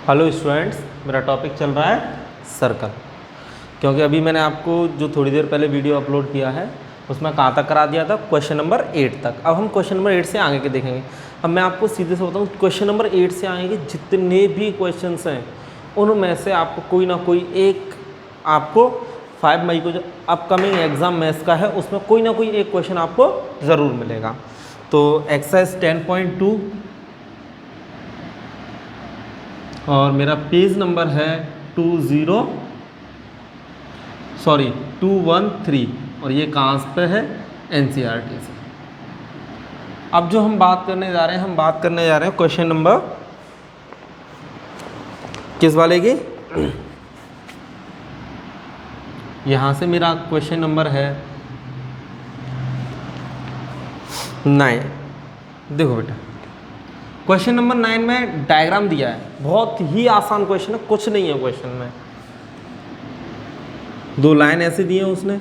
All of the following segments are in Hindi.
हेलो स्टूडेंट्स, मेरा टॉपिक चल रहा है सर्कल। क्योंकि अभी मैंने आपको जो थोड़ी देर पहले वीडियो अपलोड किया है उसमें कहाँ तक करा दिया था, क्वेश्चन नंबर 8 तक। अब हम क्वेश्चन नंबर 8 से आगे के देखेंगे। अब मैं आपको सीधे से बताऊँ, क्वेश्चन नंबर 8 से आगे के जितने भी क्वेश्चंस हैं उनमें से आपको कोई ना कोई एक, आपको 5 मई को जो अपकमिंग एग्ज़ाम मैथ्स का है उसमें कोई ना कोई एक क्वेश्चन आपको ज़रूर मिलेगा। तो एक्सरसाइज 10.2 और मेरा पेज नंबर है 213 और ये कहाँ पे है, एनसीईआरटी से। अब जो हम बात करने जा रहे हैं, क्वेश्चन नंबर किस वाले की, यहाँ से मेरा क्वेश्चन नंबर है 9। देखो बेटा, क्वेश्चन नंबर 9 में डायग्राम दिया है, बहुत ही आसान क्वेश्चन है, कुछ नहीं है क्वेश्चन में। 2 लाइन ऐसे दी हैं उसने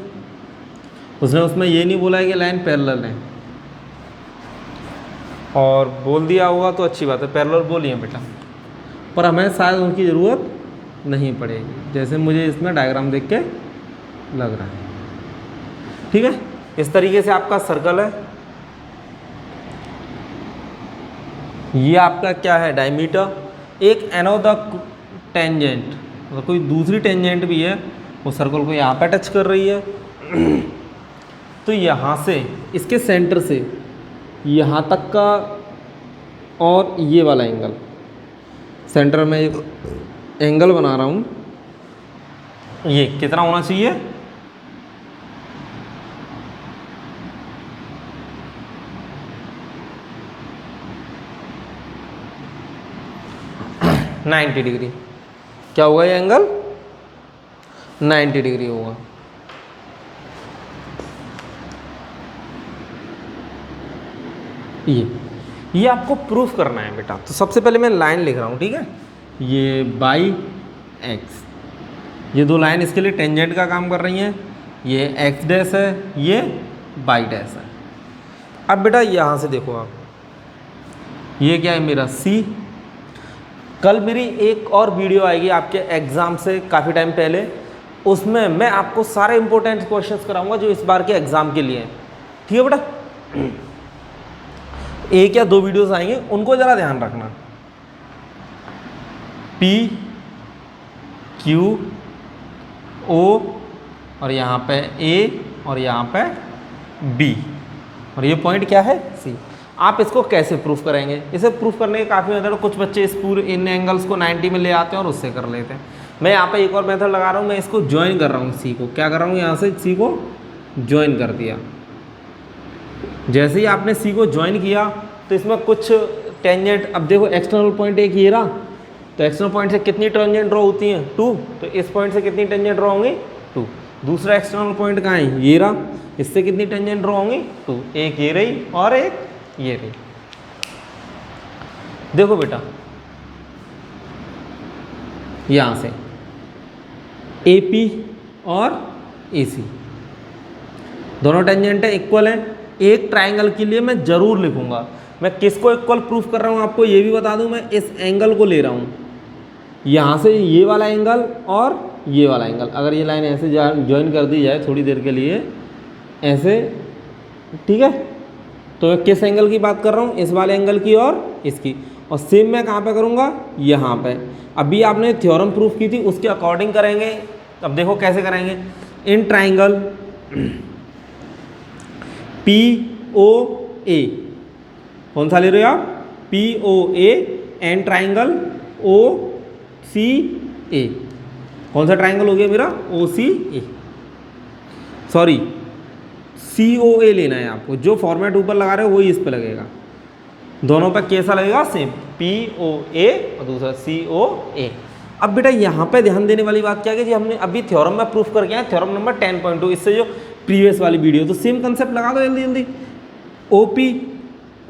उसमें ये नहीं बोला है कि लाइन पैरेलल है, और बोल दिया होगा तो अच्छी बात है, पैरेलल बोली है बेटा, पर हमें शायद उनकी ज़रूरत नहीं पड़ेगी, जैसे मुझे इसमें डायग्राम देख के लग रहा है। ठीक है, इस तरीके से आपका सर्कल है। ये आपका क्या है, डायमीटर। एक एनोदा टेंजेंट, मतलब कोई दूसरी टेंजेंट भी है, वो सर्कल को यहाँ पे टच कर रही है। तो यहाँ से, इसके सेंटर से यहाँ तक का, और ये वाला एंगल, सेंटर में एक एंगल बना रहा हूँ, ये कितना होना चाहिए, 90 डिग्री। क्या होगा ये एंगल, 90 डिग्री होगा। ये आपको प्रूफ करना है बेटा। तो सबसे पहले मैं लाइन लिख रहा हूँ, ठीक है। ये बाई एक्स, ये 2 लाइन इसके लिए टेंजेंट का काम कर रही हैं। ये एक्स डैश है, ये बाई डैश है। अब बेटा यहाँ से देखो आप, ये क्या है मेरा सी। कल मेरी एक और वीडियो आएगी आपके एग्ज़ाम से काफ़ी टाइम पहले, उसमें मैं आपको सारे इंपॉर्टेंट क्वेश्चंस कराऊंगा जो इस बार के एग्ज़ाम के लिए हैं। ठीक है बेटा, एक या 2 वीडियोस आएंगे, उनको ज़रा ध्यान रखना। P Q O और यहाँ पे A और यहाँ पे B, और ये पॉइंट क्या है, C। आप इसको कैसे प्रूफ करेंगे, इसे प्रूफ करने के काफ़ी मेथड, कुछ बच्चे इस पूरे इन एंगल्स को 90 में ले आते हैं और उससे कर लेते हैं। मैं यहाँ पे एक और मेथड लगा रहा हूँ, मैं इसको ज्वाइन कर रहा हूँ, सी को क्या कर रहा हूँ, यहाँ से सी को ज्वाइन कर दिया। जैसे ही आपने सी को ज्वाइन किया तो इसमें कुछ टेंजेंट, अब देखो एक्सटर्नल पॉइंट एक ये रहा, तो एक्सटर्नल पॉइंट से कितनी टेंजेंट ड्रॉ होती हैं, 2। तो इस पॉइंट से कितनी टेंजेंट ड्रॉ होंगी, 2। दूसरा एक्सटर्नल पॉइंट कहाँ है, ये रहा, इससे कितनी टेंजेंट ड्रॉ होंगी, 2। एक ये रही और एक ये रही। देखो बेटा, यहां से AP और AC दोनों टेंजेंट है, इक्वल है। एक ट्राइंगल के लिए मैं जरूर लिखूंगा, मैं किसको इक्वल प्रूफ कर रहा हूं आपको ये भी बता दूं, मैं इस एंगल को ले रहा हूं, यहां से ये वाला एंगल और ये वाला एंगल। अगर ये लाइन ऐसे ज्वाइन कर दी जाए थोड़ी देर के लिए ऐसे, ठीक है, तो मैं किस एंगल की बात कर रहा हूँ, इस वाले एंगल की और इसकी। और सेम मैं कहाँ पे करूँगा, यहाँ पे। अभी आपने थ्योरम प्रूफ की थी, उसके अकॉर्डिंग करेंगे। अब देखो कैसे करेंगे, इन ट्राइंगल POA, कौन सा ले रहे हो आप, POA एंड ट्राइंगल OCA। कौन सा ट्राइंगल हो गया मेरा, OCA, सॉरी COA लेना है आपको। जो फॉर्मेट ऊपर लगा रहे हो वही इस पे लगेगा, दोनों पे कैसा लगेगा, सेम, POA और दूसरा COA। अब बेटा यहाँ पे ध्यान देने वाली बात क्या है कि हमने अभी थ्योरम में प्रूफ करके आए, थ्योरम नंबर 10.2, इससे जो प्रीवियस वाली वीडियो, तो सेम कंसेप्ट लगा दो जल्दी जल्दी। OP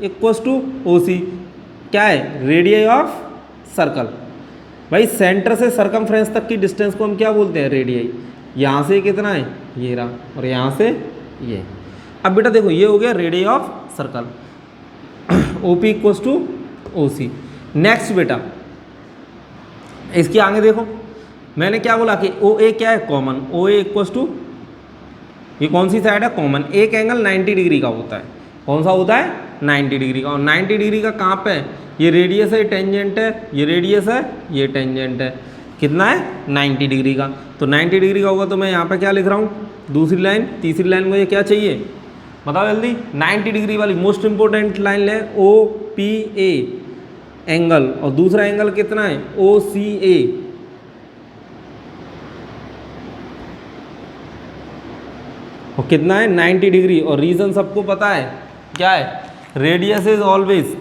इक्वल्स टू OC, क्या है, रेडियस ऑफ सर्कल। भाई सेंटर से सरकमफ्रेंस तक की डिस्टेंस को हम क्या बोलते हैं, रेडियस। यहाँ से कितना है, ये रहा, और यहाँ से ये। अब बेटा देखो, ये हो गया radius of circle, OP equals to OC। Next बेटा, इसके आगे देखो, मैंने क्या बोला कि ओ ए क्या है, common. O A equals to, ये कौन सी साइड है, कॉमन। एक एंगल 90 डिग्री का होता है, कौन सा होता है, 90 डिग्री का। और 90 डिग्री का कहाँ पे है, ये रेडियस है, टेंजेंट है, ये रेडियस है, ये टेंजेंट है। कितना है, 90 डिग्री का। तो 90 डिग्री का होगा तो मैं यहाँ पे क्या लिख रहा हूँ, दूसरी लाइन, तीसरी लाइन मुझे क्या चाहिए, बताओ जल्दी। 90 डिग्री वाली मोस्ट इंपॉर्टेंट लाइन ले, ओ पी ए एंगल, और दूसरा एंगल कितना है, ओ सी ए। और कितना है, 90 डिग्री। और रीजन सबको पता है क्या है, radius is always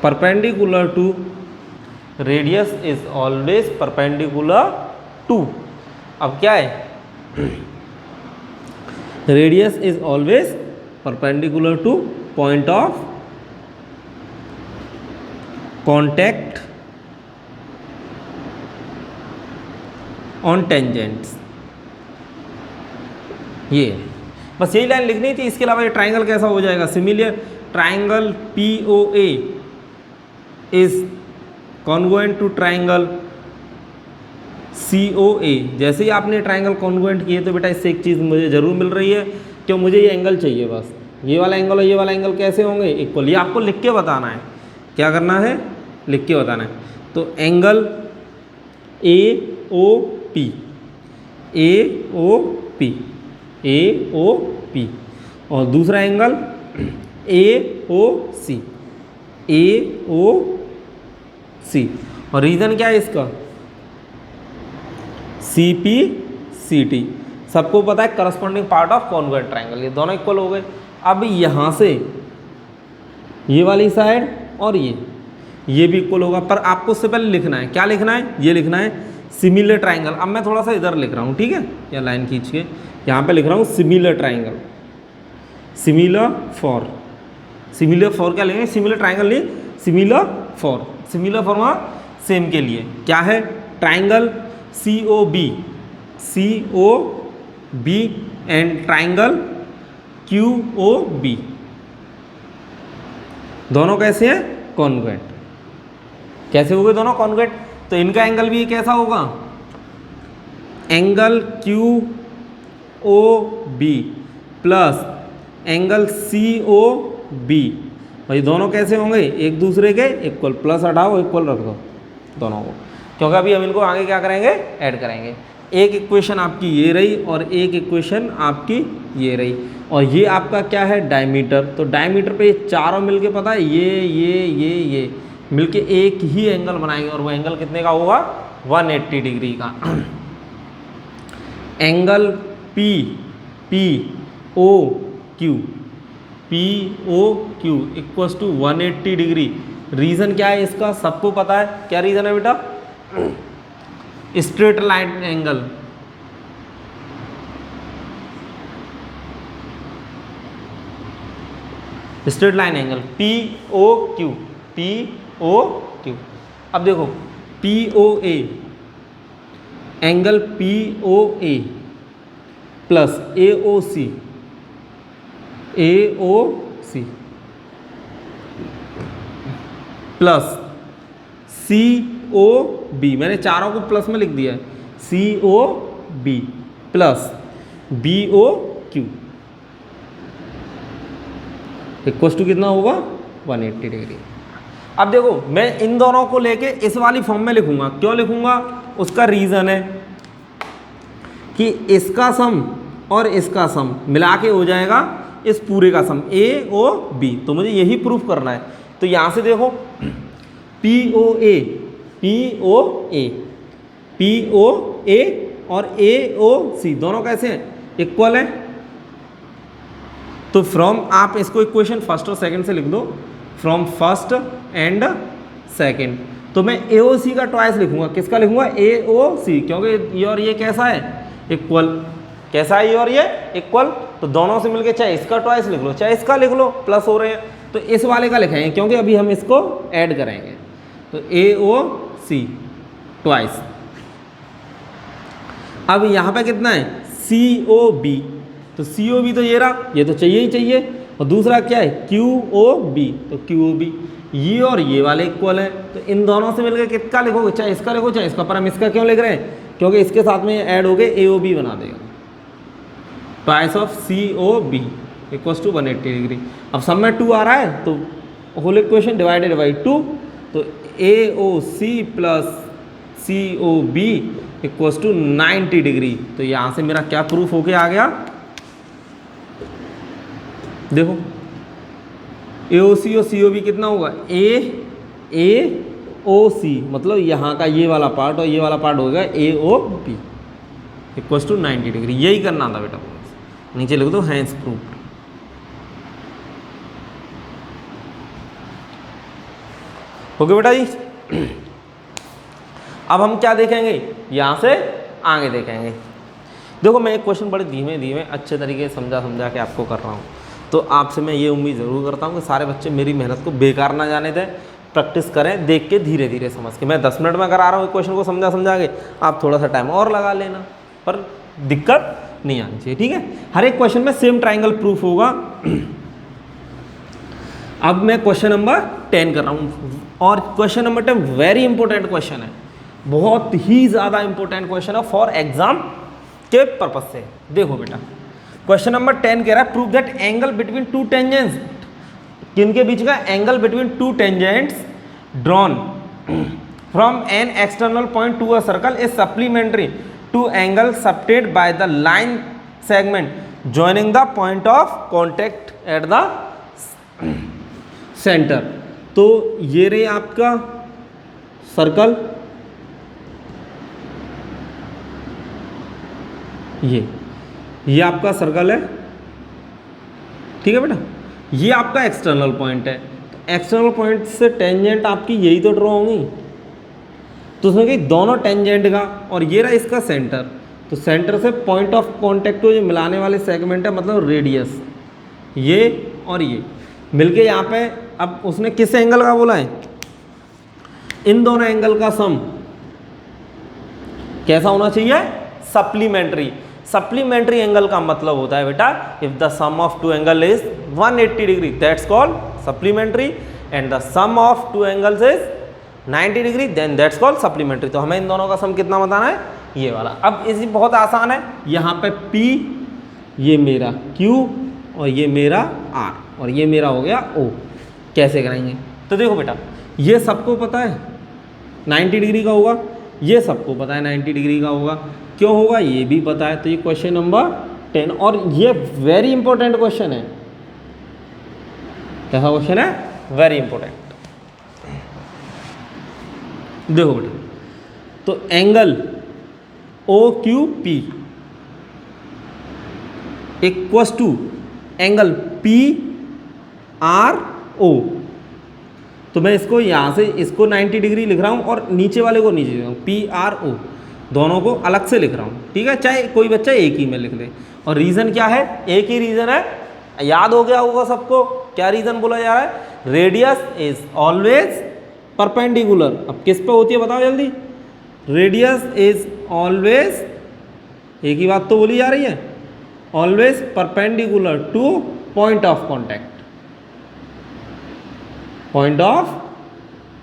perpendicular to, radius is always perpendicular to. अब क्या है, radius is always perpendicular to point of contact on tangents. ये बस यही लाइन लिखनी थी। इसके अलावा ये ट्राइंगल कैसा हो जाएगा, similar triangle P O A is congruent to triangle C O A. जैसे ही आपने ट्राइंगल कॉन्ग्रुएंट किए तो बेटा इससे एक चीज़ मुझे ज़रूर मिल रही है, क्यों, मुझे ये एंगल चाहिए बस। ये वाला एंगल और ये वाला एंगल कैसे होंगे, इक्वल। ये आपको लिख के बताना है, क्या करना है, लिख के बताना है। तो angle A O P, A O P, A O P, और दूसरा angle A O C, A O सी। और रीजन क्या है इसका, सी पी सी टी। सबको पता है corresponding part of congruent triangle, ये दोनों इक्वल हो गए। अब यहाँ से ये वाली साइड और ये भी इक्वल होगा, पर आपको उससे पहले लिखना है, क्या लिखना है, ये लिखना है सिमिलर ट्राइंगल। अब मैं थोड़ा सा इधर लिख रहा हूँ, ठीक है, या लाइन खींच के यहाँ पे लिख रहा हूँ similar triangle, similar for. Similar for क्या लेंगे, सिमिलर ट्राइंगल नहीं, सिमिलर फॉर। सिमिलर फॉर वहाँ सेम के लिए क्या है, triangle C O B, C O B and triangle Q O B, दोनों कैसे हैं, कॉन्ग्रुएंट। कैसे हो गए दोनों कॉन्ग्रुएंट, तो इनका एंगल भी कैसा होगा, angle Q O B plus angle C O B. भाई दोनों कैसे होंगे, एक दूसरे के इक्वल। प्लस हटाओ, इक्वल रख दो दोनों को, क्योंकि अभी हम इनको आगे क्या करेंगे, ऐड करेंगे। एक इक्वेशन आपकी ये रही और एक इक्वेशन आपकी ये रही, और ये आपका क्या है, डायमीटर। तो डायमीटर पे ये चारों मिलके पता है, ये मिलके एक ही एंगल बनाएंगे, और वो एंगल कितने का होगा, 180 डिग्री का। Angle P P O Q, P O Q equals to 180 degree. Reason क्या है इसका, सबको पता है, क्या रीज़न है बेटा, straight line angle. Straight line angle P O Q, P O Q. अब देखो P O A, angle P O A plus A O C, A O C plus C O B, मैंने चारों को प्लस में लिख दिया है, C O B plus B O Q equals to कितना होगा, 180 डिग्री। अब देखो मैं इन दोनों को लेके इस वाली फॉर्म में लिखूंगा। क्यों लिखूंगा, उसका रीज़न है कि इसका सम और इसका सम मिला के हो जाएगा इस पूरे का सम, ए ओ बी। तो मुझे यही प्रूफ करना है। तो यहाँ से देखो पी ओ ए, पी ओ ए, पी ओ ए और ए ओ सी दोनों कैसे हैं, इक्वल है। तो फ्रॉम, आप इसको इक्वेशन फर्स्ट और सेकंड से लिख दो, फ्रॉम फर्स्ट एंड सेकंड। तो मैं ए ओ सी का ट्वाइस लिखूंगा, किसका लिखूंगा, ए ओ सी, क्योंकि ये और ये कैसा है, इक्वल। कैसा है ये और ये, इक्वल। तो दोनों से मिलके चाहे इसका ट्वाइस लिख लो चाहे इसका लिख लो, प्लस हो रहे हैं, तो इस वाले का लिखेंगे क्योंकि अभी हम इसको ऐड करेंगे। तो ए ओ सी ट्वाइस। अब यहाँ पे कितना है, सी ओ बी। तो सी ओ बी तो ये रहा, ये तो चाहिए ही चाहिए। और दूसरा क्या है क्यू ओ बी, तो क्यू ओ बी ये और ये वाले इक्वल है, तो इन दोनों से मिलकर कितना लिखोगे, चाहे इसका लिखो चाहे इसका, पर हम इसका क्यों लिख रहे हैं, क्योंकि इसके साथ में ऐड हो गए ए ओ बी बना देगा, twice of C O B equals to 180 degree. अब सब में 2 आ रहा है तो होल इक्वेशन डिवाइडेड बाई 2, तो A O C plus C O B equals to 90 degree. तो यहाँ से मेरा क्या प्रूफ होके आ गया, देखो ए ओ सी और सी ओ बी कितना होगा, ए ओ सी मतलब यहाँ का ये वाला पार्ट और ये वाला पार्ट होगा A O B equals to 90 degree. यही करना था बेटा, नीचे लिख दो हैंस प्रूफ। ओके बेटा जी, अब हम क्या देखेंगे, यहाँ से आगे देखेंगे। देखो मैं एक क्वेश्चन बड़े धीमे धीमे अच्छे तरीके से समझा के आपको कर रहा हूँ, तो आपसे मैं ये उम्मीद ज़रूर करता हूँ कि सारे बच्चे मेरी मेहनत को बेकार ना जाने दें, प्रैक्टिस करें देख के धीरे धीरे समझ के। मैं 10 मिनट में करा रहा हूँ क्वेश्चन को समझा के, आप थोड़ा सा टाइम और लगा लेना, पर दिक्कत नहीं आनी चाहिए, ठीक है। हर एक क्वेश्चन में सेम ट्राइंगल प्रूफ होगा। अब मैं क्वेश्चन नंबर 10 कर रहा हूँ, और question number 10 very important question है, बहुत ही ज़्यादा इंपॉर्टेंट क्वेश्चन है फॉर एग्जाम के पर्पज से। देखो बेटा क्वेश्चन नंबर 10 कह रहा है prove that angle between two tangents, किनके बीच का angle between two tangents drawn from an external point to a circle is supplementary to angle subtended by the line segment joining the point of contact at the centre. तो ये रही आपका सर्कल, ये आपका सर्कल है, ठीक है बेटा, ये आपका एक्सटर्नल पॉइंट है। तो एक्सटर्नल पॉइंट से टेंजेंट आपकी यही तो ड्रॉ होंगी, तो उसमें कि दोनों टेंजेंट का, और ये रहा इसका सेंटर, तो सेंटर से पॉइंट ऑफ कॉन्टेक्ट को जो मिलाने वाले सेगमेंट है मतलब रेडियस, ये और ये मिलके यहाँ पे, अब उसने किस एंगल का बोला है, इन दोनों एंगल का सम कैसा होना चाहिए, सप्लीमेंट्री। सप्लीमेंट्री एंगल का मतलब होता है बेटा if the sum of two angle is 180 degree that's called supplementary, and the sum of two angles is 90 degree then that's called supplementary. तो हमें इन दोनों का सम कितना बताना है, ये वाला। अब इसी बहुत आसान है, यहाँ पे P, ये मेरा Q और ये मेरा R और ये मेरा हो गया O। कैसे कराएंगे, तो देखो बेटा ये सबको पता है 90 डिग्री का होगा, ये सबको पता है 90 डिग्री का होगा, क्यों होगा ये भी पता है। तो ये क्वेश्चन नंबर 10, और ये वेरी इंपॉर्टेंट क्वेश्चन है। कैसा क्वेश्चन है, वेरी इंपॉर्टेंट। देखो बेटा, तो angle OQP equals to angle PRO। तो मैं इसको यहाँ से इसको 90 डिग्री लिख रहा हूँ और नीचे वाले को नीचे लिख रहा हूँ, PRO, दोनों को अलग से लिख रहा हूँ, ठीक है, चाहे कोई बच्चा एक ही में लिख ले। और रीज़न क्या है, एक ही रीज़न है, याद हो गया होगा सबको, क्या रीज़न बोला जा रहा है, रेडियस इज ऑलवेज परपेंडिकुलर। अब किस पे होती है बताओ जल्दी, रेडियस इज ऑलवेज, एक ही बात तो बोली जा रही है, always perpendicular to point of contact, point of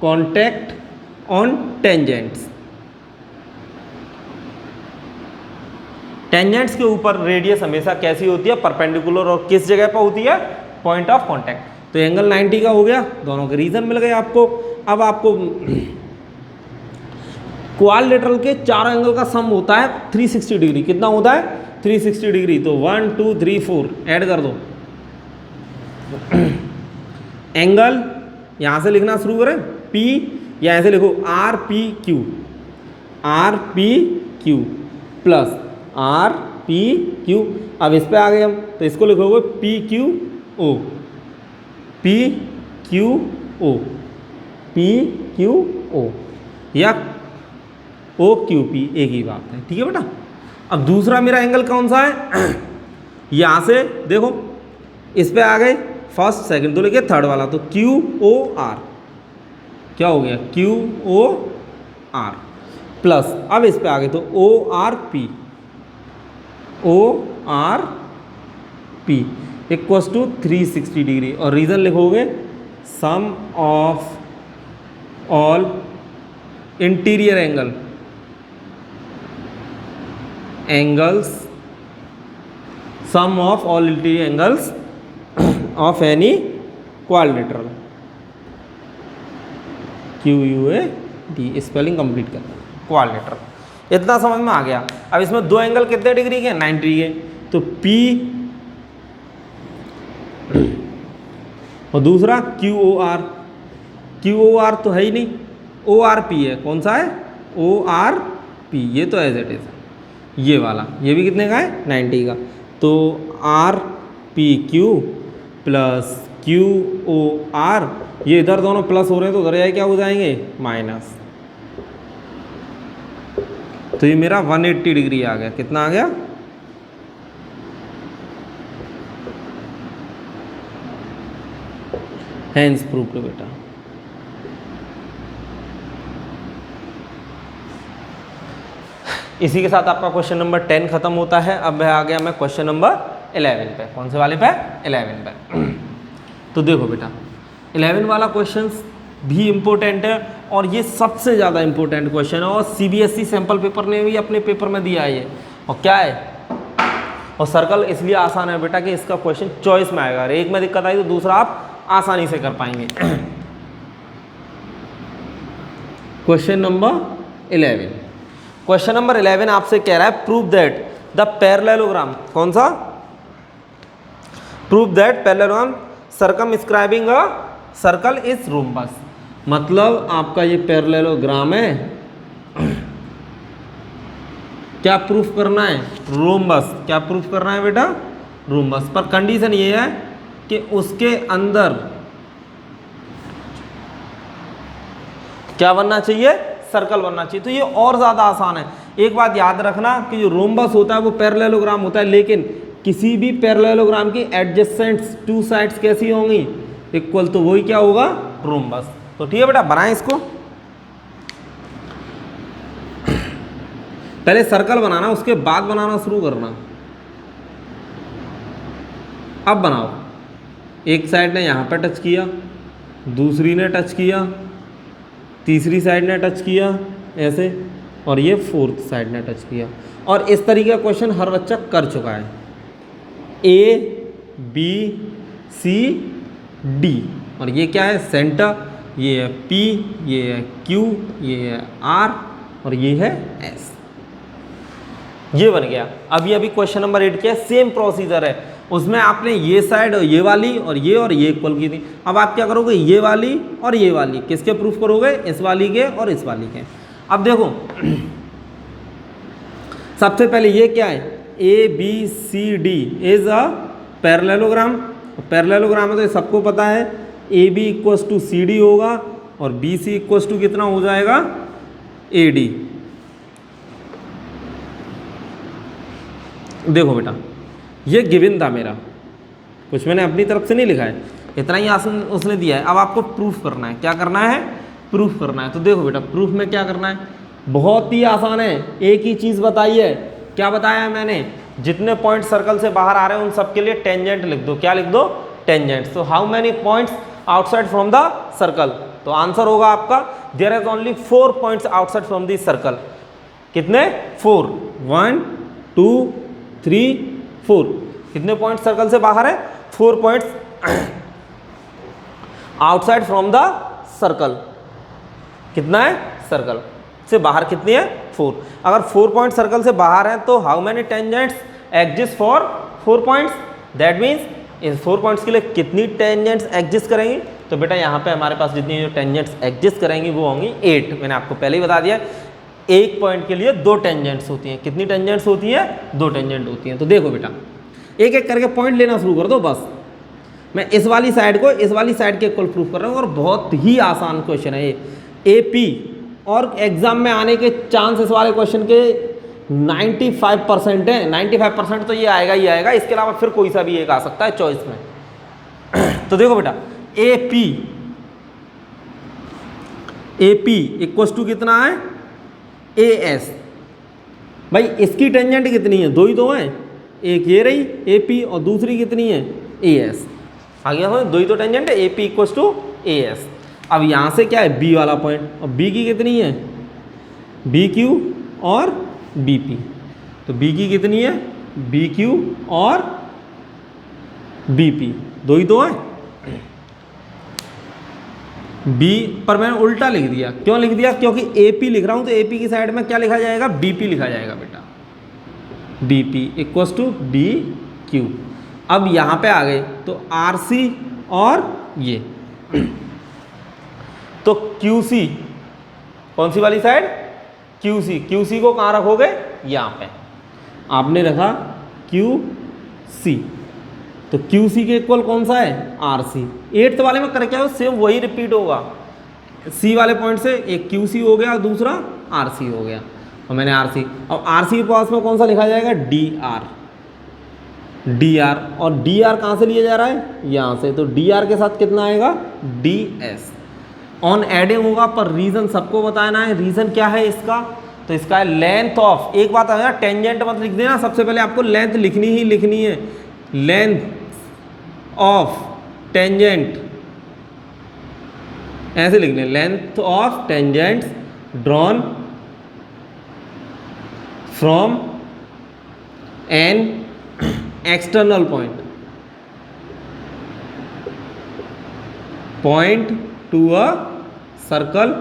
contact on tangents. Tangents के ऊपर रेडियस हमेशा कैसी होती है, परपेंडिकुलर, और किस जगह पर होती है, पॉइंट ऑफ कॉन्टैक्ट। तो एंगल 90 का हो गया, दोनों के रीजन मिल गए आपको। अब आपको क्वाड्रिलेटरल के चारों एंगल का सम होता है 360 डिग्री। कितना होता है, 360 डिग्री। तो 1 2 3 4 ऐड कर दो। एंगल यहाँ से लिखना शुरू करें, P, या ऐसे लिखो RPQ, RPQ प्लस RPQ। अब इस पे आ गए हम, तो इसको लिखोगे PQO, PQO, PQO या OQP, एक ही बात है, ठीक है बेटा। अब दूसरा मेरा एंगल कौन सा है, यहाँ से देखो इस पे आ गए, फर्स्ट सेकंड तो लिखे थर्ड वाला, तो QOR, क्या हो गया, QOR प्लस, अब इस पे आ गए तो ORP, ORP equals to 360 degree, और रीज़न लिखोगे sum of all interior angles, sum of all interior angles of any quadrilateral, QUAD, spelling complete करना, क्वाड्रिलेटरल। इतना समझ में आ गया। अब इसमें दो एंगल कितने डिग्री के? 90 डिग्री के। तो P और दूसरा QOR, QOR तो है ही नहीं, ORP है। कौन सा है? ORP, ये तो एज इट इज। ये वाला, ये भी कितने का है? 90 का। तो RPQ प्लस QOR, ये इधर दोनों प्लस हो रहे हैं तो उधर जाए क्या हो जाएंगे? माइनस। तो ये मेरा 180 डिग्री आ गया। कितना आ गया? हैंस प्रूव्ड बेटा। इसी के साथ आपका क्वेश्चन नंबर 10 खत्म होता है। अब आ गया मैं क्वेश्चन नंबर 11 पे। कौन से वाले पे? 11 पे। तो देखो बेटा, 11 वाला क्वेश्चन भी इम्पोर्टेंट है, और ये सबसे ज़्यादा इम्पोर्टेंट क्वेश्चन है, और CBSE सैम्पल पेपर ने भी अपने पेपर में दिया है ये। और क्या है? और सर्कल इसलिए आसान है बेटा कि इसका क्वेश्चन चॉइस में आएगा। एक में दिक्कत आई तो दूसरा आप आसानी से कर पाएंगे। Question number 11। क्वेश्चन नंबर 11 आपसे कह रहा है प्रूव दैट द पैरेललोग्राम, कौन सा? Prove that parallelogram circumscribing a circle is rhombus. मतलब आपका ये पैरेललोग्राम है, क्या प्रूफ करना है? रोम्बस। क्या प्रूफ करना है बेटा? रोम्बस। पर कंडीशन ये है कि उसके अंदर क्या बनना चाहिए? सर्कल बनना चाहिए। तो ये और ज़्यादा आसान है। एक बात याद रखना कि जो रोम्बस होता है वो पैरेललोग्राम होता है, लेकिन किसी भी पैरेललोग्राम की एडजेसेंट्स टू साइड्स कैसी होंगी? इक्वल। तो वही क्या होगा? रोम्बस। तो ठीक है बेटा, बनाएं इसको। पहले सर्कल बनाना, उसके बाद बनाना शुरू करना। अब बनाओ। एक साइड ने यहाँ पर टच किया, दूसरी ने टच किया, तीसरी साइड ने टच किया ऐसे, और ये फोर्थ साइड ने टच किया। और इस तरीके का क्वेश्चन हर बच्चा कर चुका है। A B C D, और ये क्या है? सेंटर। ये है P, ये है Q, ये है R, और ये है S। ये बन गया। अभी क्वेश्चन नंबर 8 क्या है? सेम प्रोसीजर है। उसमें आपने ये साइड और ये वाली और ये इक्वल की थी। अब आप क्या करोगे? ये वाली और ये वाली किसके प्रूफ करोगे? इस वाली के और इस वाली के। अब देखो, सबसे पहले ये क्या है? ABCD is a parallelogram. Parallelogram है तो ये सबको पता है। AB इक्वल्स टू CD होगा, और BC इक्वल्स टू कितना हो जाएगा? AD। देखो बेटा, ये गिवन था मेरा, कुछ मैंने अपनी तरफ से नहीं लिखा है, इतना ही आसान उसने दिया है। अब आपको प्रूफ करना है। क्या करना है? प्रूफ करना है। तो देखो बेटा, प्रूफ में क्या करना है? बहुत ही आसान है। एक ही चीज़ बताई है। क्या बताया है मैंने? जितने पॉइंट सर्कल से बाहर आ रहे हैं उन सबके लिए टेंजेंट लिख दो। क्या लिख दो? Tangent. So how many points outside from the circle? तो आंसर होगा आपका there is only 4 points outside from the circle. कितने? 4। 1 2 3 4। कितने पॉइंट सर्कल से बाहर है? 4 points outside from the circle. कितना है? सर्कल से बाहर कितनी है? 4। अगर 4 पॉइंट सर्कल से बाहर है तो how many tangents exist for 4 points? That means in 4 points के लिए कितनी टेंजेंट्स एग्जिस्ट करेंगी? तो बेटा यहाँ पे हमारे पास जितनी जो टेंजेंट्स एग्जिस्ट करेंगी वो होंगी 8। मैंने आपको पहले ही बता दिया, एक पॉइंट के लिए 2 टेंजेंट्स होती हैं। कितनी टेंजेंट्स होती हैं? 2 टेंजेंट होती हैं। तो देखो बेटा, एक एक करके पॉइंट लेना शुरू कर दो बस। मैं इस वाली साइड को इस वाली साइड के इक्वल प्रूफ कर रहा हूँ, और बहुत ही आसान क्वेश्चन है ये। AP और एग्जाम में आने के चांस इस वाले क्वेश्चन के 95% है। 95% तो ये आएगा ही आएगा, इसके अलावा फिर कोई सा भी एक आ सकता है चॉइस में। तो देखो बेटा, AP इक्वल्स टू कितना है? AS। भाई इसकी टेंजेंट कितनी है? 2 ही तो है। एक ये रही AP, और दूसरी कितनी है? A S. आगे समझ, दो ही तो टेंजेंट है, A P equals to A S. अब यहाँ से क्या है, बी वाला पॉइंट, और बी की कितनी है, बी क्यू और बी पी। तो बी की कितनी है, बी क्यू और बी पी, दो ही तो है। बी पर मैंने उल्टा लिख दिया, क्यों लिख दिया, क्योंकि ए पी लिख रहा हूँ तो ए पी की साइड में क्या लिखा जाएगा, बी पी लिखा जाएगा बेटा, B P equals to B Q. अब यहाँ पे आ गए तो आर सी और ये, तो क्यू सी, कौन सी वाली side, Q C. Q C को कहाँ रखोगे, यहाँ पे आपने रखा क्यू सी, तो क्यू सी के इक्वल कौन सा है, आर सी। 8th वाले में करके आओ, सेम वही रिपीट होगा, सी वाले पॉइंट से एक क्यू सी हो गया, दूसरा आर सी हो गया, और मैंने आर सी। अब आर सी के पास में कौन सा लिखा जाएगा, डी आर, डी आर, और डी आर कहाँ से लिया जा रहा है, यहाँ से, तो डी आर के साथ कितना आएगा, डी एस। ऑन एडिंग होगा, पर रीजन सबको बताना है, रीजन क्या है इसका, तो इसका है लेंथ ऑफ, एक बात है ना, टेंजेंट मत लिख देना, सबसे पहले आपको लेंथ लिखनी ही लिखनी है, लेंथ ऑफ टेंजेंट, ऐसे लिखने, length of tangent drawn from an external point to a circle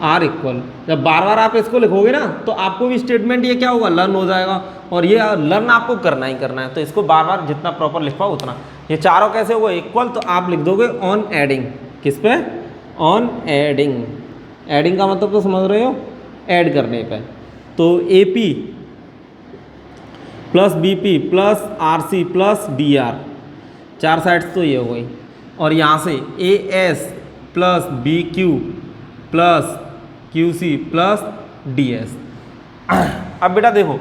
are equal. जब बार बार आप इसको लिखोगे ना तो आपको भी स्टेटमेंट ये क्या होगा, लर्न हो जाएगा, और ये लर्न आपको करना ही करना है, तो इसको बार बार जितना प्रॉपर लिख पाओ उतना। ये चारों कैसे होगा इक्वल, तो आप लिख दोगे ऑन एडिंग, किस पे, ऑन एडिंग। एडिंग का मतलब तो समझ रहे हो, ऐड करने पे। तो A P plus B P plus R C plus D R, चार साइड्स तो ये हो गई, और यहाँ से A S plus B Q plus Q C plus D S. अब बेटा देखो,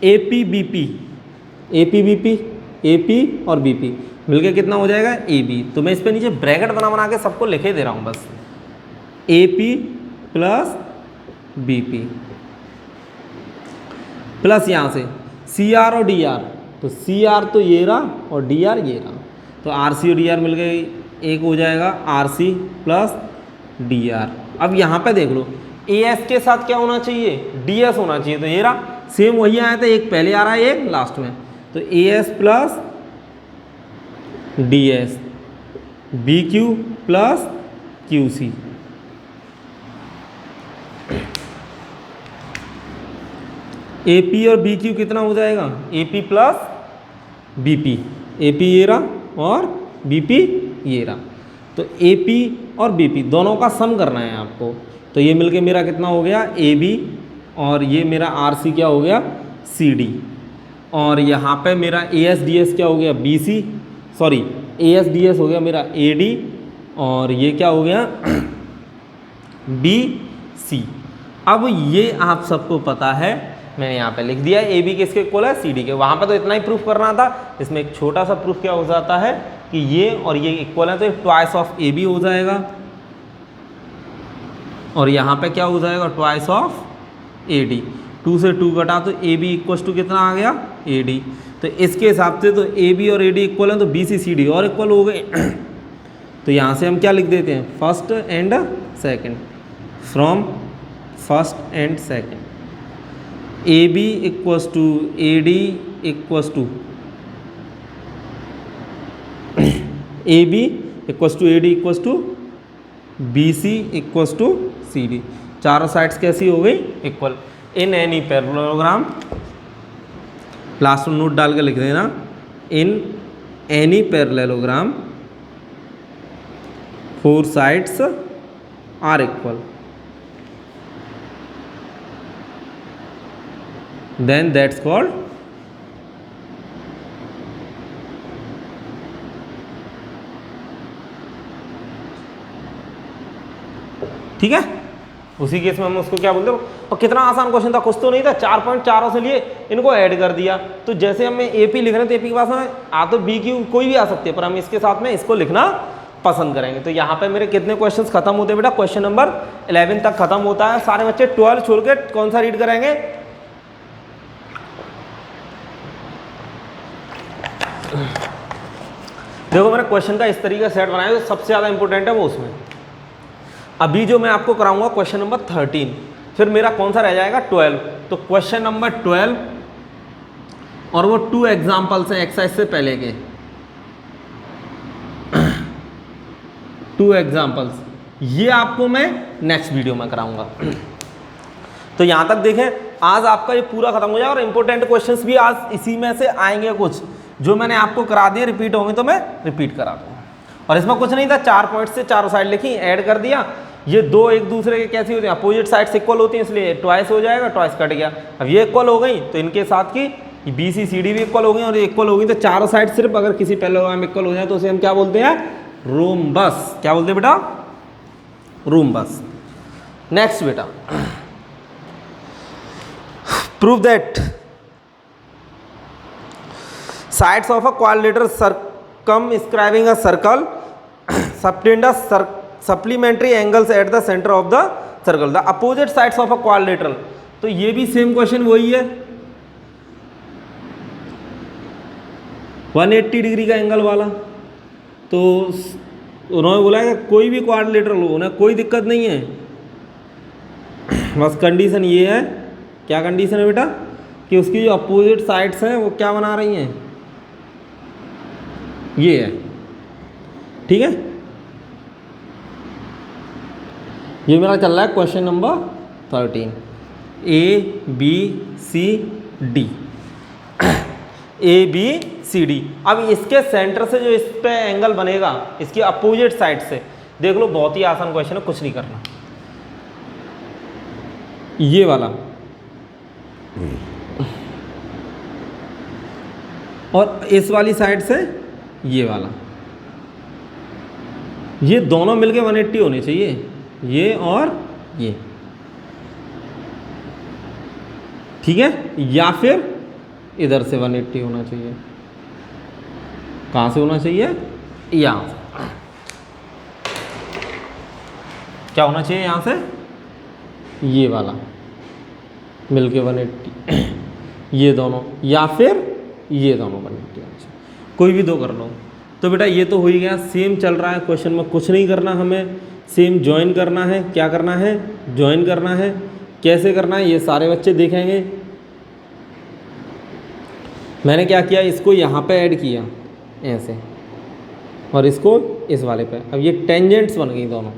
A P B P, A P B P, A P और बी पी मिलके कितना हो जाएगा, ए बी। तो मैं इस पे नीचे ब्रैकेट बना बना के सबको लिखे दे रहा हूँ बस, A P plus B P plus यहाँ से सी आर और डी आर, तो सी आर तो ये रहा और डी आर ये रहा, तो आर सी और डी आर मिल गए, एक हो जाएगा R C plus D R. अब यहाँ पे देख लो, ए एस के साथ क्या होना चाहिए, डी एस होना चाहिए, तो ये रहा, सेम वही आया था, एक पहले आ रहा है एक लास्ट में, तो A S plus D S, B Q plus Q C, A P और बी क्यू कितना हो जाएगा, A P plus B P, A P ये रहा और बी पी ये रहा, तो ए पी और बी पी दोनों का सम करना है आपको, तो ये मिलके मेरा कितना हो गया, ए बी, और ये मेरा आर सी क्या हो गया, सी डी, और यहाँ पे मेरा ए एस डी एस क्या हो गया, B C, sorry A S D S हो गया मेरा ए डी, और ये क्या हो गया, बी सी। अब ये आप सबको पता है, मैंने यहाँ पे लिख दिया, ए बी किसके इक्वल है, सी डी के। वहाँ पे तो इतना ही प्रूफ करना था, इसमें एक छोटा सा प्रूफ क्या हो जाता है कि ये और ये इक्वल है, तो ट्वाइस ऑफ ए बी हो जाएगा, और यहाँ पे क्या हो जाएगा, ट्वाइस ऑफ ए डी। 2 से 2 घटा तो ए बी इक्वल टू कितना आ गया, ए डी। तो इसके हिसाब से तो ए बी और ए डी इक्वल है, तो बी सी सी डी और इक्वल हो गए। तो यहाँ से हम क्या लिख देते हैं, first and second, from first and second, A B equals to A D equals to A B equals to A D equals to B C equals to C D. चारों साइड्स कैसी हो गई, equal. In any parallelogram, last में नोट डाल के लिख देना, in any parallelogram 4 sides are equal, then that's called ठीक है। उसी केस में हम उसको क्या बोलते हैं, और कितना आसान क्वेश्चन था, कुछ तो नहीं था, 4 पॉइंट चारों से लिए इनको ऐड कर दिया। तो जैसे हमें एपी लिख रहे हैं तो एपी के पास में आ तो बी क्यू कोई भी आ सकती है, पर हम इसके साथ में इसको लिखना पसंद करेंगे। तो यहाँ पे मेरे कितने क्वेश्चंस खत्म होते हैं बेटा, क्वेश्चन नंबर 11 तक खत्म होता है। सारे बच्चे 12 छोड़ के कौन सा रीड करेंगे, देखो मैंने क्वेश्चन का इस तरीके से सेट बनाया, जो सबसे ज़्यादा इंपॉर्टेंट है वो उसमें। अभी जो मैं आपको कराऊंगा क्वेश्चन नंबर 13, फिर मेरा कौन सा रह जाएगा 12। तो क्वेश्चन नंबर 12 और वो 2 एग्जाम्पल्स हैं एक्सरसाइज से पहले के 2 एग्जाम्पल्स, ये आपको मैं नेक्स्ट वीडियो में कराऊंगा। तो यहाँ तक देखें, आज आपका ये पूरा खत्म हो जाएगा और इंपॉर्टेंट क्वेश्चंस भी आज इसी में से आएंगे। कुछ जो मैंने आपको करा दिए रिपीट होंगे तो मैं रिपीट करा दूँगा। और इसमें कुछ नहीं था, 4 पॉइंट्स से चारों साइड लिखी, ऐड कर दिया। ये दो एक दूसरे के कैसी होती हैं, अपोजिट साइड्स इक्वल होती हैं, इसलिए ट्वाइस हो जाएगा, ट्वाइस कट गया। अब ये इक्वल हो गई तो इनके साथ की बी सी सी डी भी इक्वल हो गई, और ये इक्वल हो गई तो चारों साइड सिर्फ अगर किसी पैरेललोग्राम इक्वल हो जाए तो उसे हम क्या बोलते हैं, रोम्बस। क्या बोलते हैं बेटा, रोम्बस। नेक्स्ट बेटा, prove that sides of a quadrilateral circumscribing a circle subtend a supplementary angles at the center of the circle, the opposite sides of a quadrilateral। तो ये भी सेम क्वेश्चन वही है, 180 डिग्री का एंगल वाला। तो उन्होंने बोला है कि कोई भी क्वाड्रिलेटरल हो ना, कोई दिक्कत नहीं है, बस कंडीशन ये है, क्या कंडीशन है बेटा, कि उसकी जो अपोजिट साइड्स हैं वो क्या बना रही हैं, ये है। ठीक है, ये मेरा चल रहा है question number 13, A B C D, A B C D. अब इसके सेंटर से जो इस पे एंगल बनेगा इसकी अपोजिट साइड से, देख लो बहुत ही आसान क्वेश्चन है, कुछ नहीं करना। ये वाला और इस वाली साइड से ये वाला, ये दोनों मिलके 180 होने चाहिए, ये और ये। ठीक है, या फिर इधर से 180 होना चाहिए। कहाँ से होना चाहिए, यहाँ से। क्या होना चाहिए, यहाँ से ये वाला मिलके 180 ये दोनों, या फिर ये दोनों 180 होना चाहिए, कोई भी दो कर लो। तो बेटा ये तो हो ही गया, सेम चल रहा है क्वेश्चन में, कुछ नहीं करना हमें, सेम ज्वाइन करना है। क्या करना है, ज्वाइन करना है। कैसे करना है ये सारे बच्चे देखेंगे। मैंने क्या किया, इसको यहाँ पे ऐड किया ऐसे, और इसको इस वाले पे। अब ये टेंजेंट्स बन गई दोनों,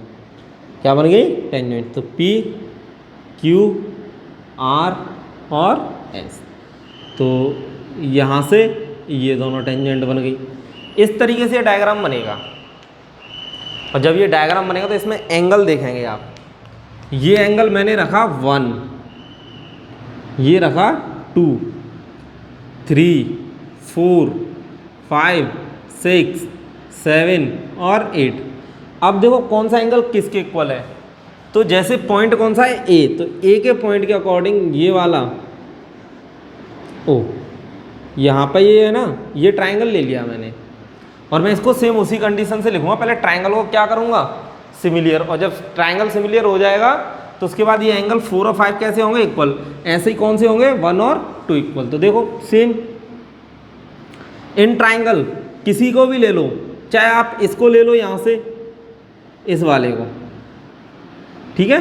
क्या बन गई, टेंजेंट। तो P Q R और S, तो यहाँ से ये दोनों टेंजेंट बन गई। इस तरीके से डायग्राम बनेगा, और जब ये डायग्राम बनेगा तो इसमें एंगल देखेंगे आप। ये एंगल मैंने रखा 1, ये रखा 2, 3, 4, 5, 6, 7 और 8। अब देखो कौन सा एंगल किसके इक्वल है। तो जैसे पॉइंट कौन सा है, ए, तो ए के पॉइंट के अकॉर्डिंग ये वाला ओ, यहाँ पर ये है ना, ये ट्राइंगल ले लिया मैंने, और मैं इसको सेम उसी कंडीशन से लिखूंगा। पहले ट्राइंगल को क्या करूँगा, सिमिलियर, और जब ट्राइंगल सिमिलियर हो जाएगा तो उसके बाद ये एंगल 4 और 5 कैसे होंगे, इक्वल। ऐसे ही कौन से होंगे, 1 और 2 इक्वल। तो देखो सेम इन ट्राइंगल किसी को भी ले लो, चाहे आप इसको ले लो यहाँ से, इस वाले को, ठीक है,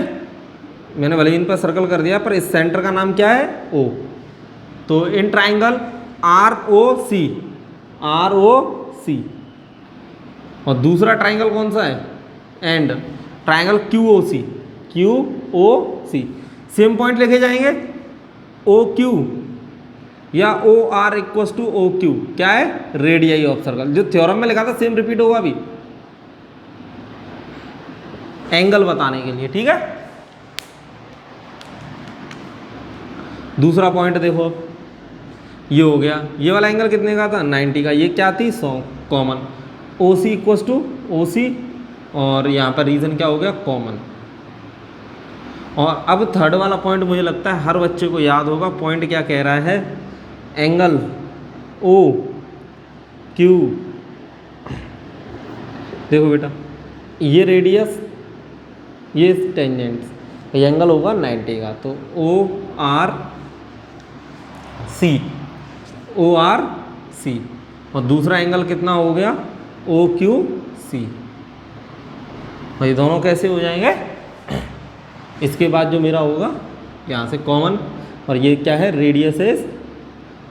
मैंने भले इन पर सर्कल कर दिया, पर इस सेंटर का नाम क्या है, ओ। तो इन ट्राइंगल ROC, ROC, और दूसरा ट्राइंगल कौन सा है, and triangle QOC, QOC। Same point लिखे जाएंगे, OQ या OR इक्वल्स टू OQ, क्या है, रेडियाई ऑफ सर्कल। जो थ्योरम में लिखा था सेम रिपीट होगा अभी, एंगल बताने के लिए। ठीक है, दूसरा पॉइंट देखो, ये हो गया, ये वाला एंगल कितने का था, 90 का। ये क्या थी, 100 common, OC equals to OC, और यहाँ पर रीजन क्या हो गया, कॉमन। और अब थर्ड वाला पॉइंट मुझे लगता है हर बच्चे को याद होगा। पॉइंट क्या कह रहा है, एंगल OQ, देखो बेटा ये रेडियस, ये टेंजेंट्स, ये एंगल होगा 90 का। तो ORC, और दूसरा एंगल कितना हो गया, ओ क्यू सी। भाई दोनों कैसे हो जाएंगे? इसके बाद जो मेरा होगा यहाँ से कॉमन, और ये क्या है? रेडियस इज,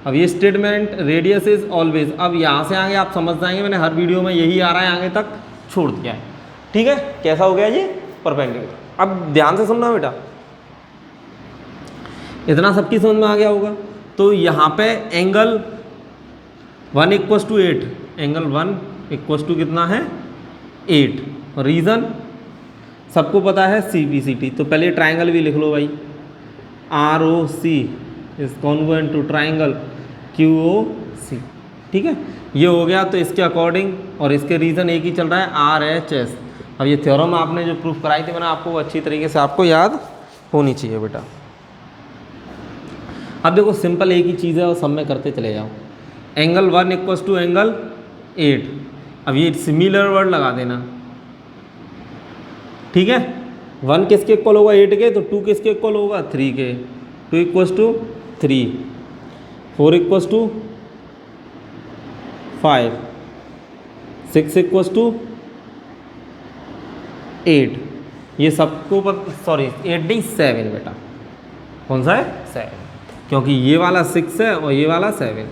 अब ये स्टेटमेंट रेडियस इज ऑलवेज, अब यहाँ से आगे आप समझ जाएंगे, मैंने हर वीडियो में यही आ रहा है, आगे तक छोड़ दिया है। ठीक है, कैसा हो गया ये? परपेंडिकुलर। अब ध्यान से सुनना बेटा, इतना सबकी समझ में आ गया होगा। तो यहाँ पे एंगल 1 = 8, एंगल 1 = कितना है? 8। और रीज़न सबको पता है, CBCT। तो पहले ट्राइंगल भी लिख लो भाई, ROC is congruent to triangle QOC। ठीक है, ये हो गया। तो इसके अकॉर्डिंग और इसके रीज़न एक ही चल रहा है, RHS। अब ये थ्योरम आपने जो प्रूफ कराई थी मैंने आपको, अच्छी तरीके से आपको याद होनी चाहिए बेटा। अब देखो सिंपल एक ही चीज़ है और सब में करते चले जाओ। Angle 1 = angle 8। अब ये सिमिलर वर्ड लगा देना। ठीक है, 1 किसके इक्वल होगा? 8 के। तो 2 किसके इक्वल होगा? 3 के। 2 = 3, 4 = 5, 6 = 8। ये सबको सॉरी 8 नहीं 7 बेटा। कौन सा है? 7, क्योंकि ये वाला 6 है और ये वाला 7।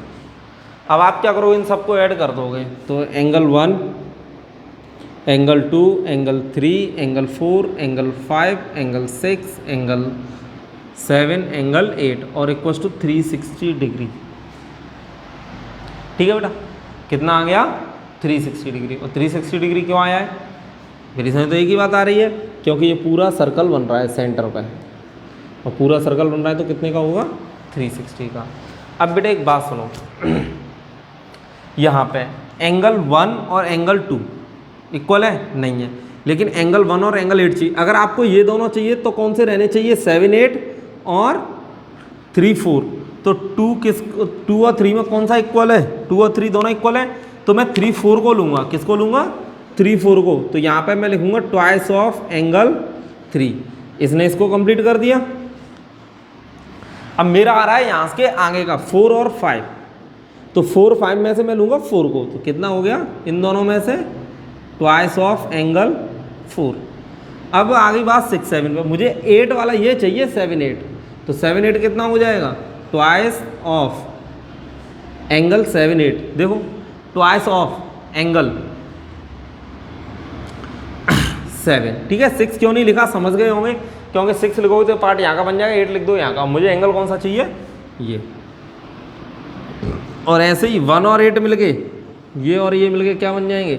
अब आप क्या करोगे? इन सबको ऐड कर दोगे। तो angle 1, angle 2, angle 3, angle 4, angle 5, angle 6, angle 7, angle 8 और इक्वल्स टू 360 डिग्री। ठीक है बेटा, कितना आ गया? 360 डिग्री। और 360 डिग्री क्यों आया है? मेरी समझ तो एक ही बात आ रही है, क्योंकि ये पूरा सर्कल बन रहा है सेंटर पे, और पूरा सर्कल बन रहा है तो कितने का होगा? 360 का। अब बेटा एक बात सुनो, यहाँ पे एंगल 1 और एंगल 2 इक्वल है? नहीं है। लेकिन एंगल 1 और एंगल 8 चाहिए। अगर आपको ये दोनों चाहिए तो कौन से रहने चाहिए? 7, 8 और 3, 4। तो 2 और 3 में कौन सा इक्वल है? 2 और 3 दोनों इक्वल है। तो मैं 3, 4 को लूँगा। किसको लूँगा? 3, 4 को। तो यहाँ पे मैं लिखूँगा ट्वाइस ऑफ एंगल 3। इसने इसको कंप्लीट कर दिया। अब मेरा आ रहा है यहाँ के आगे का 4 और 5। तो 4, 5 में से मैं लूँगा 4 को। तो कितना हो गया इन दोनों में से? Twice of angle 4। अब आ गई बात 6, 7 पर। मुझे 8 वाला ये चाहिए, 7, 8। तो 7, 8 कितना हो जाएगा? Twice of angle 7, 8। देखो ट्वाइस ऑफ एंगल 7। ठीक है, 6 क्यों नहीं लिखा समझ गए होंगे, क्योंकि 6 लिखोगे तो पार्ट यहाँ का बन जाएगा, 8 लिख दो यहाँ का। मुझे एंगल कौन सा चाहिए? ये। और ऐसे ही 1 और 8 मिल गए, ये और ये मिल गए, क्या बन जाएंगे?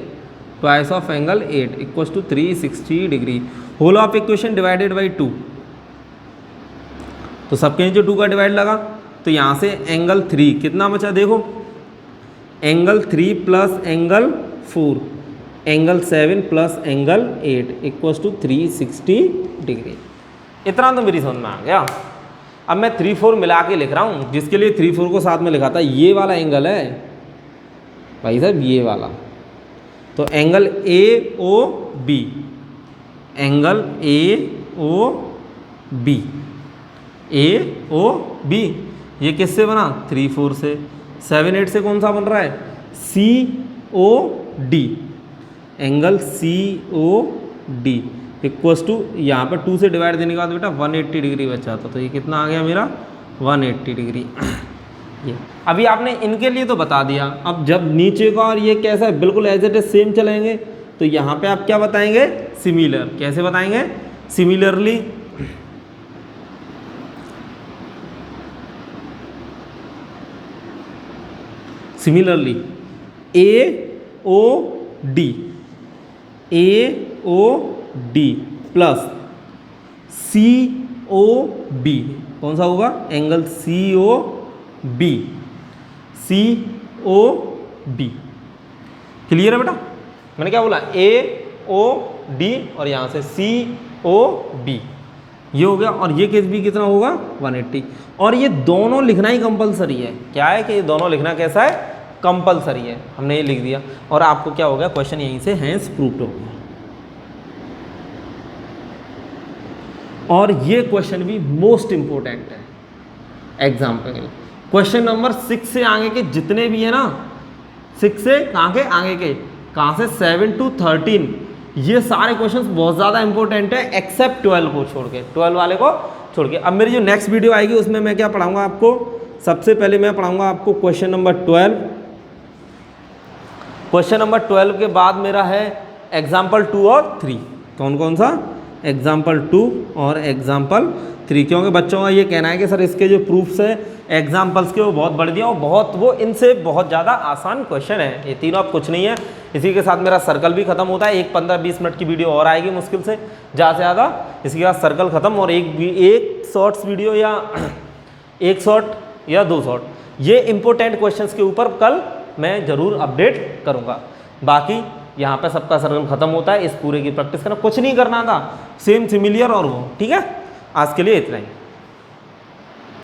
Twice of angle 8 equals to 360 degree. Whole of equation divided by 2। तो सबके नीचे 2 का डिवाइड लगा, तो यहाँ से एंगल 3 कितना बचा? देखो angle 3 plus angle 4, angle 7 plus angle 8 equals to 360 degree. इतना तो मेरी समझ में आ गया। अब मैं 3, 4 मिला के लिख रहा हूँ, जिसके लिए 3, 4 को साथ में लिखा था। ये वाला एंगल है भाई साहब, ये वाला। तो angle AOB, angle AOB, AOB ये किससे बना? 3, 4 से। 7, 8 से कौन सा बन रहा है? COD, angle COD equals to, यहाँ पर 2 से डिवाइड देने के बाद बेटा 180 डिग्री बचा था। तो ये कितना आ गया मेरा? 180 डिग्री। ये अभी आपने इनके लिए तो बता दिया। अब जब नीचे का और ये कैसा है, बिल्कुल एज इट इज सेम चलेंगे, तो यहाँ पे आप क्या बताएंगे? सिमिलर। कैसे बताएंगे? Similarly. Similarly AOD, AOD plus COB कौन सा होगा? Angle COB, COB। क्लियर है बेटा? मैंने क्या बोला? AOD और यहाँ से COB, ये हो गया। और ये केस भी कितना होगा? 180। और ये दोनों लिखना ही कंपलसरी है। क्या है कि ये दोनों लिखना कैसा है? कंपलसरी है। हमने ये लिख दिया और आपको क्या हो गया? क्वेश्चन यहीं से हैंस प्रूव्ड हो गया। और ये क्वेश्चन भी मोस्ट इंपॉर्टेंट है एग्जाम के लिए। क्वेश्चन नंबर 6 से आगे के जितने भी है ना, 6 से कहाँ के आगे के, कहाँ से 7 to 13, ये सारे क्वेश्चंस बहुत ज़्यादा इंपॉर्टेंट है एक्सेप्ट 12 को छोड़ के, 12 वाले को छोड़ के। अब मेरी जो नेक्स्ट वीडियो आएगी उसमें मैं क्या पढ़ाऊंगा आपको, सबसे पहले मैं पढ़ाऊंगा आपको क्वेश्चन नंबर 12। क्वेश्चन नंबर 12 के बाद मेरा है एग्जाम्पल 2 और 3। कौन कौन सा? एग्जाम्पल 2 और एग्जाम्पल 3। क्योंकि बच्चों का ये कहना है कि सर इसके जो प्रूफ्स है एग्जाम्पल्स के वो बहुत बढ़ दिया, वो इनसे बहुत ज़्यादा आसान क्वेश्चन है, ये तीनों अब कुछ नहीं है। इसी के साथ मेरा सर्कल भी खत्म होता है, एक 15-20 मिनट की वीडियो और आएगी मुश्किल से ज़्यादा से ज़्यादा, इसके बाद सर्कल खत्म और एक शॉर्ट्स वीडियो या एक शॉर्ट या 2 शॉर्ट, ये इंपॉर्टेंट क्वेश्चंस के ऊपर कल मैं ज़रूर अपडेट करूँगा। बाकी यहाँ पे सबका सर्कल खत्म होता है, इस पूरे की प्रैक्टिस करना, कुछ नहीं करना था, सेम सिमिलियर और वो, ठीक है। आज के लिए इतना ही।